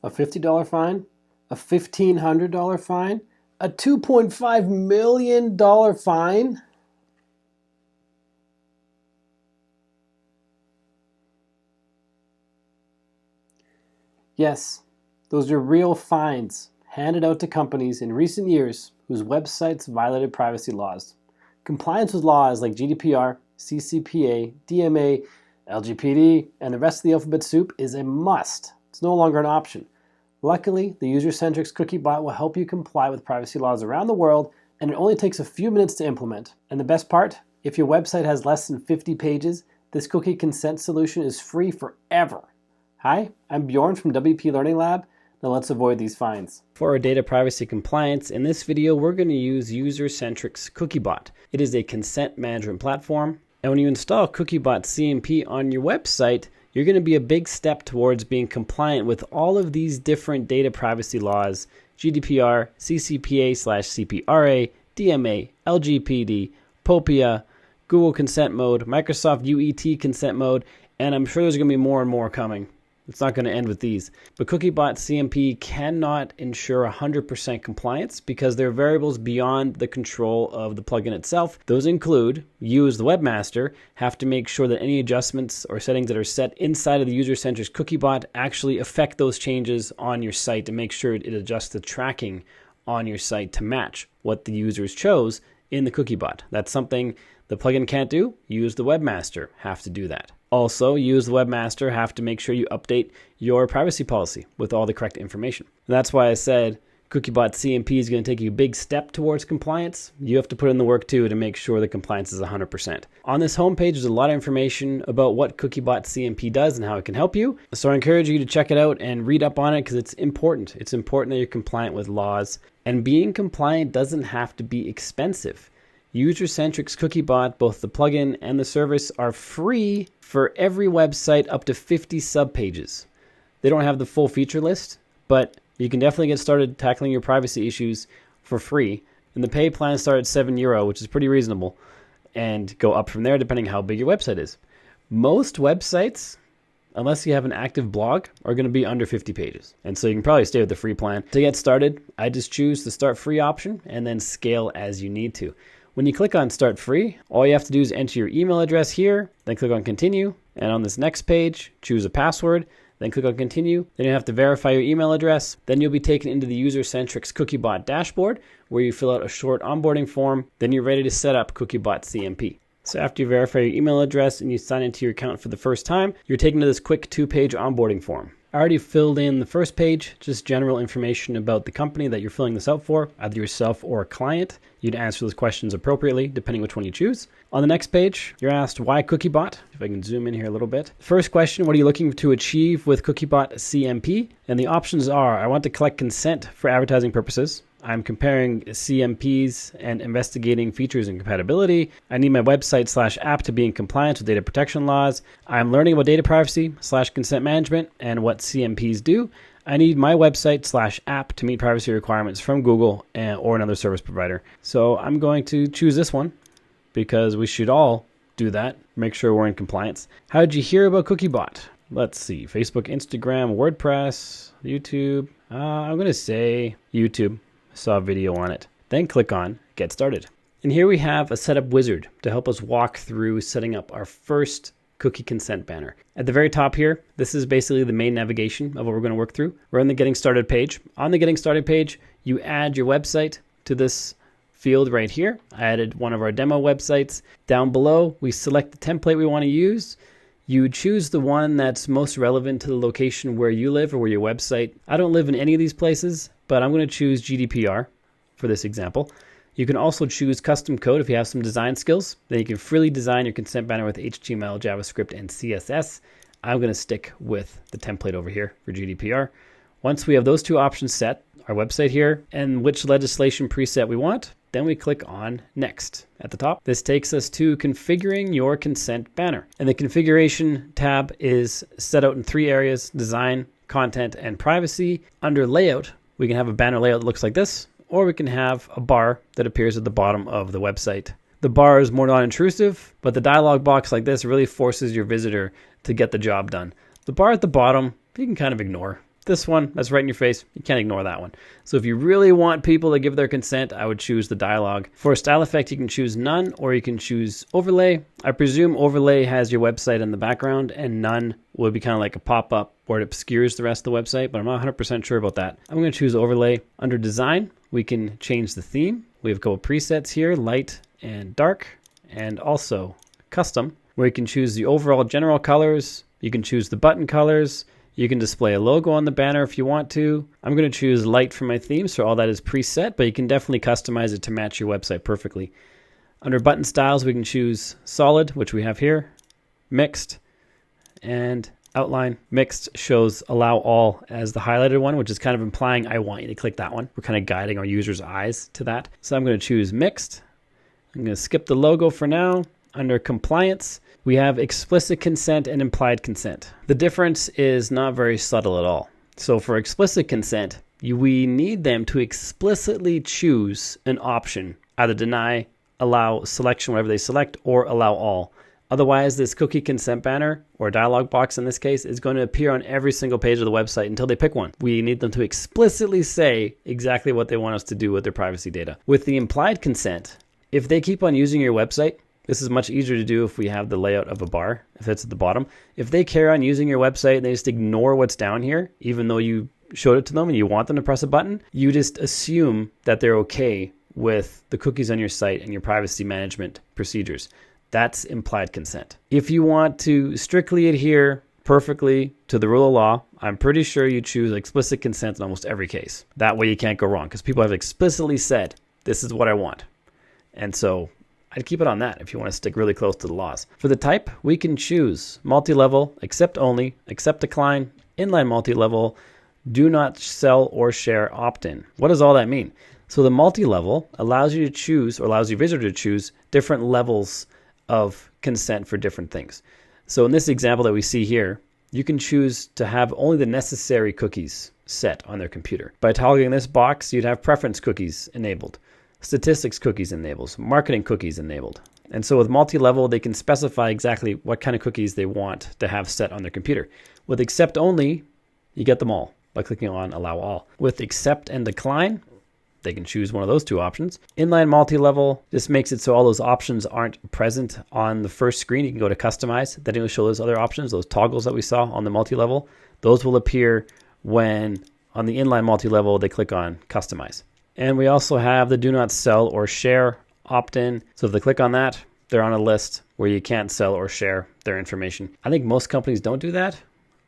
A $50 fine? A $1,500 fine? A $2.5 million fine? Yes, those are real fines handed out to companies in recent years whose websites violated privacy laws. Compliance with laws like GDPR, CCPA, DMA, LGPD, and the rest of the alphabet soup is a must. It's no longer an option. Luckily, the UserCentrics Cookiebot will help you comply with privacy laws around the world, and it only takes a few minutes to implement. And the best part, if your website has less than 50 pages, this cookie consent solution is free forever. Hi, I'm Bjorn from WPLearningLab. Now let's avoid these fines. For our data privacy compliance, in this video we're going to use UserCentrics Cookiebot. It is a consent management platform, and when you install Cookiebot CMP on your website, you're going to be a big step towards being compliant with all of these different data privacy laws: GDPR, CCPA/CPRA, DMA, LGPD, POPIA, Google Consent Mode, Microsoft UET Consent Mode, and I'm sure there's going to be more and more coming. It's not going to end with these. But Cookiebot CMP cannot ensure 100% compliance because there are variables beyond the control of the plugin itself. Those include, you as the webmaster have to make sure that any adjustments or settings that are set inside of the UserCentrics Cookiebot actually affect those changes on your site to make sure it adjusts the tracking on your site to match what the users chose in the Cookiebot. That's something the plugin can't do. You as the webmaster have to do that. Also, you as the webmaster have to make sure you update your privacy policy with all the correct information. And that's why I said Cookiebot CMP is going to take you a big step towards compliance. You have to put in the work too to make sure the compliance is 100%. On this homepage, there's a lot of information about what Cookiebot CMP does and how it can help you. So I encourage you to check it out and read up on it because it's important. It's important that you're compliant with laws. And being compliant doesn't have to be expensive. UserCentrics Cookiebot, both the plugin and the service, are free for every website up to 50 subpages. They don't have the full feature list, but you can definitely get started tackling your privacy issues for free. And the pay plans start at €7, which is pretty reasonable, and go up from there depending how big your website is. Most websites, unless you have an active blog, are going to be under 50 pages. And so you can probably stay with the free plan. To get started, I just choose the start free option and then scale as you need to. When you click on Start Free, all you have to do is enter your email address here, then click on Continue, and on this next page, choose a password, then click on Continue. Then you have to verify your email address. Then you'll be taken into the UserCentrics Cookiebot dashboard, where you fill out a short onboarding form. Then you're ready to set up Cookiebot CMP. So after you verify your email address and you sign into your account for the first time, you're taken to this quick 2-page onboarding form. I already filled in the first page, just general information about the company that you're filling this out for, either yourself or a client. You'd answer those questions appropriately, depending which one you choose. On the next page, you're asked why Cookiebot. If I can zoom in here a little bit. First question, what are you looking to achieve with Cookiebot CMP? And the options are, I want to collect consent for advertising purposes. I'm comparing CMPs and investigating features and compatibility. I need my website/app to be in compliance with data protection laws. I'm learning about data privacy/consent management and what CMPs do. I need my website/app to meet privacy requirements from Google or another service provider. So I'm going to choose this one because we should all do that. Make sure we're in compliance. How did you hear about Cookiebot? Let's see. Facebook, Instagram, WordPress, YouTube. I'm going to say YouTube. Saw a video on it. Then click on Get Started. And here we have a setup wizard to help us walk through setting up our first cookie consent banner. At the very top here, this is basically the main navigation of what we're going to work through. We're on the Getting Started page. On the Getting Started page, you add your website to this field right here. I added one of our demo websites. Down below, we select the template we want to use. You choose the one that's most relevant to the location where you live or where your website. I don't live in any of these places, but I'm going to choose GDPR for this example. You can also choose custom code if you have some design skills. Then you can freely design your consent banner with HTML, JavaScript, and CSS. I'm going to stick with the template over here for GDPR. Once we have those two options set, our website here, and which legislation preset we want, then we click on Next at the top. This takes us to configuring your consent banner. And the configuration tab is set out in 3 areas: design, content, and privacy. Under layout, we can have a banner layout that looks like this, or we can have a bar that appears at the bottom of the website. The bar is more non-intrusive, but the dialog box like this really forces your visitor to get the job done. The bar at the bottom, you can kind of ignore. This one, that's right in your face. You can't ignore that one. So if you really want people to give their consent, I would choose the dialog. For a style effect, you can choose none or you can choose overlay. I presume overlay has your website in the background and none would be kind of like a pop-up where it obscures the rest of the website, but I'm not 100% sure about that. I'm going to choose overlay. Under design, we can change the theme. We have a couple presets here, light and dark, and also custom, where you can choose the overall general colors. You can choose the button colors. You can display a logo on the banner if you want to. I'm going to choose light for my theme, so all that is preset, but you can definitely customize it to match your website perfectly. Under button styles, we can choose solid, which we have here, mixed, and outline. Mixed shows allow all as the highlighted one, which is kind of implying I want you to click that one. We're kind of guiding our users' eyes to that. So I'm going to choose mixed. I'm going to skip the logo for now. Under compliance, we have explicit consent and implied consent. The difference is not very subtle at all. So for explicit consent, we need them to explicitly choose an option, either deny, allow, selection, whatever they select, or allow all. Otherwise, this cookie consent banner, or dialog box in this case, is going to appear on every single page of the website until they pick one. We need them to explicitly say exactly what they want us to do with their privacy data. With the implied consent, if they keep on using your website, this is much easier to do if we have the layout of a bar, if it's at the bottom. If they carry on using your website and they just ignore what's down here, even though you showed it to them and you want them to press a button, you just assume that they're okay with the cookies on your site and your privacy management procedures. That's implied consent. If you want to strictly adhere perfectly to the rule of law, I'm pretty sure you choose explicit consent in almost every case. That way you can't go wrong because people have explicitly said, this is what I want. And so I'd keep it on that if you want to stick really close to the laws. For the type, we can choose multi-level, accept only, accept decline, inline multi-level, do not sell or share opt-in. What does all that mean? So the multi-level allows you to choose, or allows your visitor to choose, different levels of consent for different things. So in this example that we see here, you can choose to have only the necessary cookies set on their computer. By toggling this box, you'd have preference cookies enabled, statistics cookies enabled, marketing cookies enabled. And so with multi-level, they can specify exactly what kind of cookies they want to have set on their computer. With accept only, you get them all by clicking on allow all. With accept and decline, they can choose one of those two options. Inline multi-level, this makes it so all those options aren't present on the first screen. You can go to customize, then it'll show those other options, those toggles that we saw on the multi-level. Those will appear when on the inline multi-level, they click on customize. And we also have the do not sell or share opt-in. So if they click on that, they're on a list where you can't sell or share their information. I think most companies don't do that,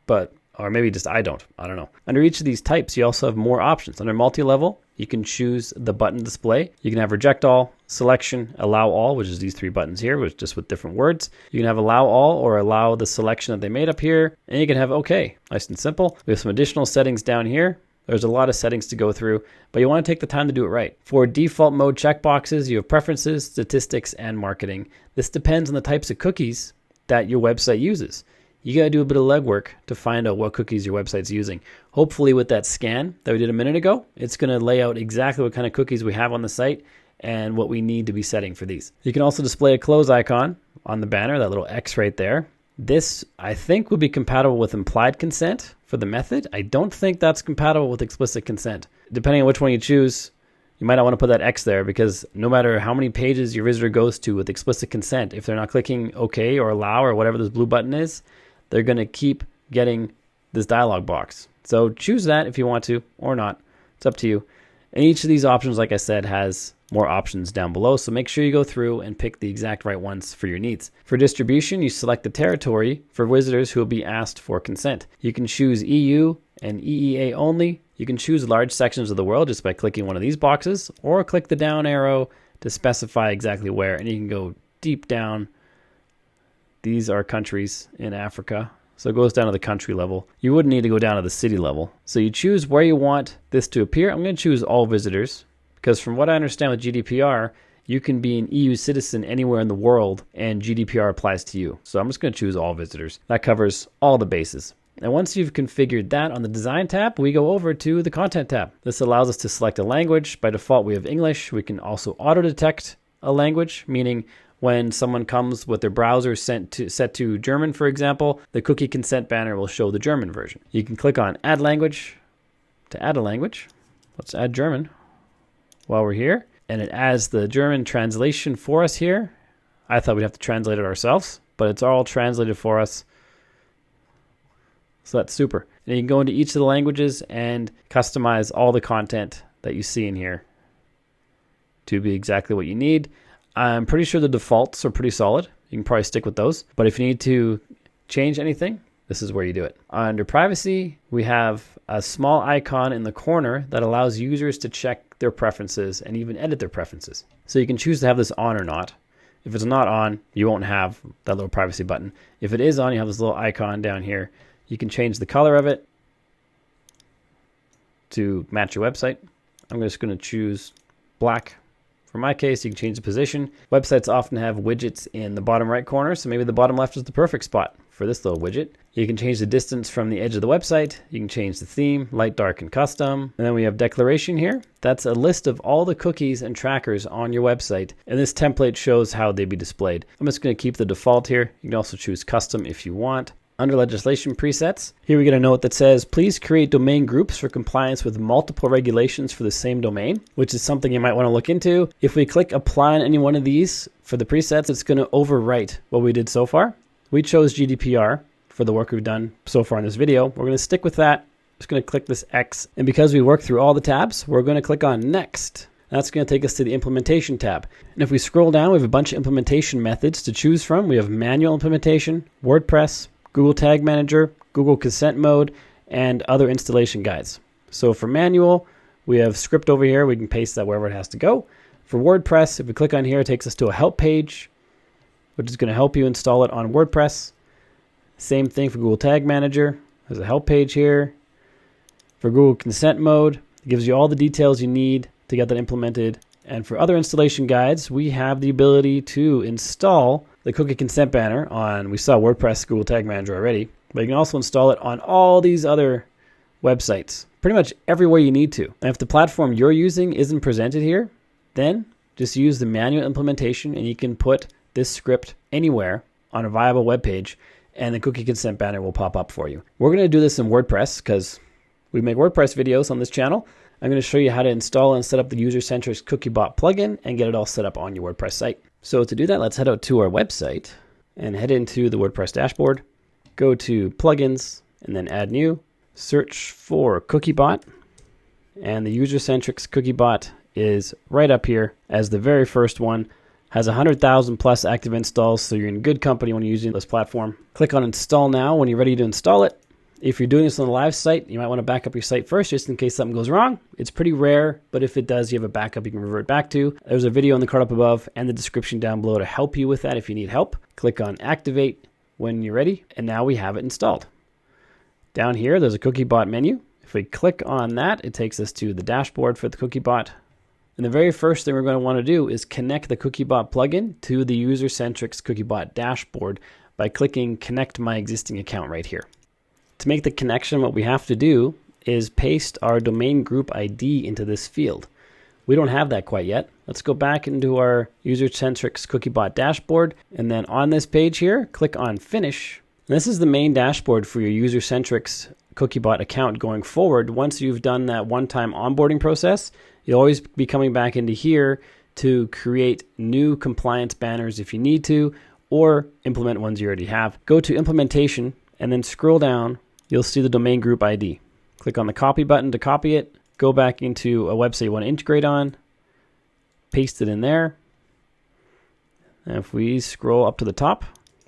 or maybe just I don't know. Under each of these types, you also have more options. Under multi-level, you can choose the button display. You can have reject all, selection, allow all, which is these three buttons here, which just with different words. You can have allow all or allow the selection that they made up here. And you can have okay, nice and simple. We have some additional settings down here. There's a lot of settings to go through, but you want to take the time to do it right. For default mode checkboxes, you have preferences, statistics, and marketing. This depends on the types of cookies that your website uses. You got to do a bit of legwork to find out what cookies your website's using. Hopefully with that scan that we did a minute ago, it's going to lay out exactly what kind of cookies we have on the site and what we need to be setting for these. You can also display a close icon on the banner, that little X right there. This, I think, would be compatible with implied consent for the method. I don't think that's compatible with explicit consent. Depending on which one you choose, you might not want to put that X there because no matter how many pages your visitor goes to with explicit consent, if they're not clicking OK or allow or whatever this blue button is, they're going to keep getting this dialog box. So choose that if you want to or not. It's up to you. And each of these options, like I said, has more options down below. So make sure you go through and pick the exact right ones for your needs. For distribution, you select the territory for visitors who will be asked for consent. You can choose EU and EEA only. You can choose large sections of the world just by clicking one of these boxes or click the down arrow to specify exactly where. And you can go deep down. These are countries in Africa. So it goes down to the country level. You wouldn't need to go down to the city level. So you choose where you want this to appear. I'm going to choose all visitors because from what I understand with GDPR, you can be an EU citizen anywhere in the world and GDPR applies to you. So I'm just going to choose all visitors. That covers all the bases. And once you've configured that on the design tab, we go over to the content tab. This allows us to select a language. By default, we have English. We can also auto detect a language, meaning when someone comes with their browser set to German, for example, the cookie consent banner will show the German version. You can click on Add Language to add a language. Let's add German while we're here. And it adds the German translation for us here. I thought we'd have to translate it ourselves, but it's all translated for us. So that's super. And you can go into each of the languages and customize all the content that you see in here to be exactly what you need. I'm pretty sure the defaults are pretty solid. You can probably stick with those. But if you need to change anything, this is where you do it. Under privacy, we have a small icon in the corner that allows users to check their preferences and even edit their preferences. So you can choose to have this on or not. If it's not on, you won't have that little privacy button. If it is on, you have this little icon down here. You can change the color of it to match your website. I'm just going to choose black. For my case, you can change the position. Websites often have widgets in the bottom right corner, so maybe the bottom left is the perfect spot for this little widget. You can change the distance from the edge of the website. You can change the theme, light, dark, and custom. And then we have declaration here. That's a list of all the cookies and trackers on your website. And this template shows how they be displayed. I'm just going to keep the default here. You can also choose custom if you want. Under legislation presets, here we get a note that says, please create domain groups for compliance with multiple regulations for the same domain, which is something you might want to look into. If we click apply on any one of these for the presets, it's going to overwrite what we did so far. We chose GDPR for the work we've done so far in this video. We're going to stick with that. Just going to click this X. And because we worked through all the tabs, we're going to click on next. That's going to take us to the implementation tab. And if we scroll down, we have a bunch of implementation methods to choose from. We have manual implementation, WordPress, Google Tag Manager, Google Consent Mode, and other installation guides. So for manual, we have script over here. We can paste that wherever it has to go. For WordPress, if we click on here, it takes us to a help page, which is going to help you install it on WordPress. Same thing for Google Tag Manager. There's a help page here. For Google Consent Mode, it gives you all the details you need to get that implemented. And for other installation guides, we have the ability to install the cookie consent banner on, we saw WordPress, Google Tag Manager already, but you can also install it on all these other websites, pretty much everywhere you need to. And if the platform you're using isn't presented here, then just use the manual implementation and you can put this script anywhere on a viable web page and the cookie consent banner will pop up for you. We're going to do this in WordPress because we make WordPress videos on this channel. I'm going to show you how to install and set up the UserCentrics Cookiebot plugin and get it all set up on your WordPress site. So to do that, let's head out to our website and head into the WordPress dashboard. Go to plugins and then add new. Search for Cookiebot, and the UserCentrics Cookiebot is right up here as the very first one. Has 100,000 plus active installs, so you're in good company when you're using this platform. Click on install now when you're ready to install it. If you're doing this on a live site, you might want to back up your site first just in case something goes wrong. It's pretty rare, but if it does, you have a backup you can revert back to. There's a video in the card up above and the description down below to help you with that if you need help. Click on activate when you're ready, and now we have it installed. Down here, there's a Cookiebot menu. If we click on that, it takes us to the dashboard for the Cookiebot. And the very first thing we're going to want to do is connect the Cookiebot plugin to the UserCentrics Cookiebot dashboard by clicking connect my existing account right here. To make the connection, what we have to do is paste our domain group ID into this field. We don't have that quite yet. Let's go back into our UserCentrics Cookiebot dashboard, and then on this page here, click on Finish. And this is the main dashboard for your UserCentrics Cookiebot account going forward. Once you've done that one-time onboarding process, you'll always be coming back into here to create new compliance banners if you need to, or implement ones you already have. Go to Implementation, and then scroll down. You'll see the domain group ID. Click on the copy button to copy it. Go back into a website you want to integrate on. Paste it in there. And if we scroll up to the top,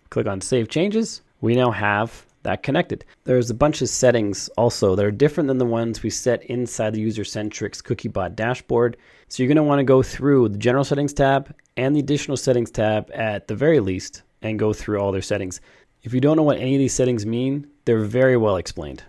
click on Save Changes, we now have that connected. There's a bunch of settings also that are different than the ones we set inside the UserCentrics Cookiebot dashboard. So you're going to want to go through the General Settings tab and the Additional Settings tab at the very least and go through all their settings. If you don't know what any of these settings mean, they're very well explained.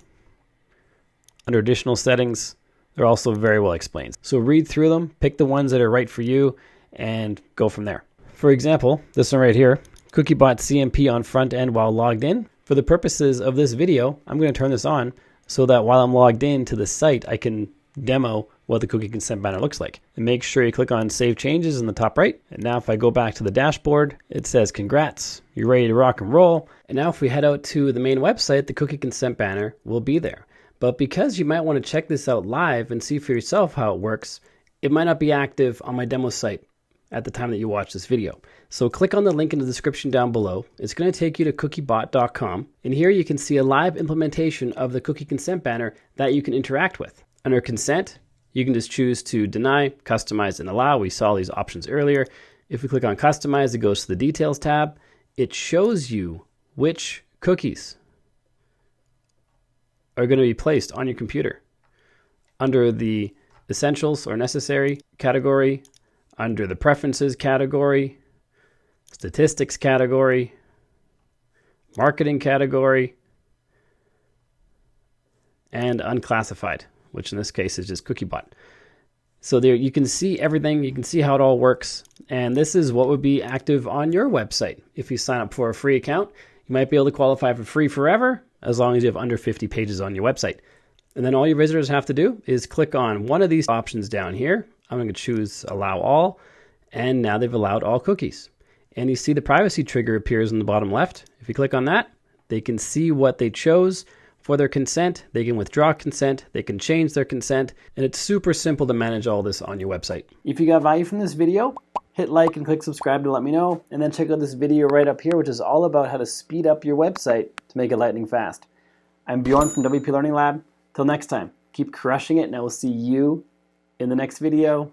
Under Additional Settings, they're also very well explained. So read through them, pick the ones that are right for you, and go from there. For example, this one right here, Cookiebot CMP on front end while logged in. For the purposes of this video, I'm going to turn this on so that while I'm logged in to the site, I can demo what the cookie consent banner looks like. And make sure you click on Save Changes in the top right. And now if I go back to the dashboard, it says, congrats, you're ready to rock and roll. And now if we head out to the main website, the cookie consent banner will be there. But because you might want to check this out live and see for yourself how it works, it might not be active on my demo site at the time that you watch this video. So click on the link in the description down below. It's going to take you to cookiebot.com. And here you can see a live implementation of the cookie consent banner that you can interact with. Under consent, you can just choose to deny, customize, and allow. We saw these options earlier. If we click on customize, it goes to the details tab. It shows you which cookies are going to be placed on your computer. Under the essentials or necessary category, under the preferences category, statistics category, marketing category, and unclassified, which in this case is just Cookiebot. So there you can see everything, you can see how it all works, and this is what would be active on your website. If you sign up for a free account, you might be able to qualify for free forever as long as you have under 50 pages on your website. And then all your visitors have to do is click on one of these options down here. I'm going to choose Allow All, and now they've allowed all cookies. And you see the privacy trigger appears in the bottom left. If you click on that, they can see what they chose for their consent. They can withdraw consent. They can change their consent. And it's super simple to manage all this on your website. If you got value from this video, hit like and click subscribe to let me know. And then check out this video right up here, which is all about how to speed up your website to make it lightning fast. I'm Bjorn from WPLearningLab. Till next time, keep crushing it, and I will see you in the next video.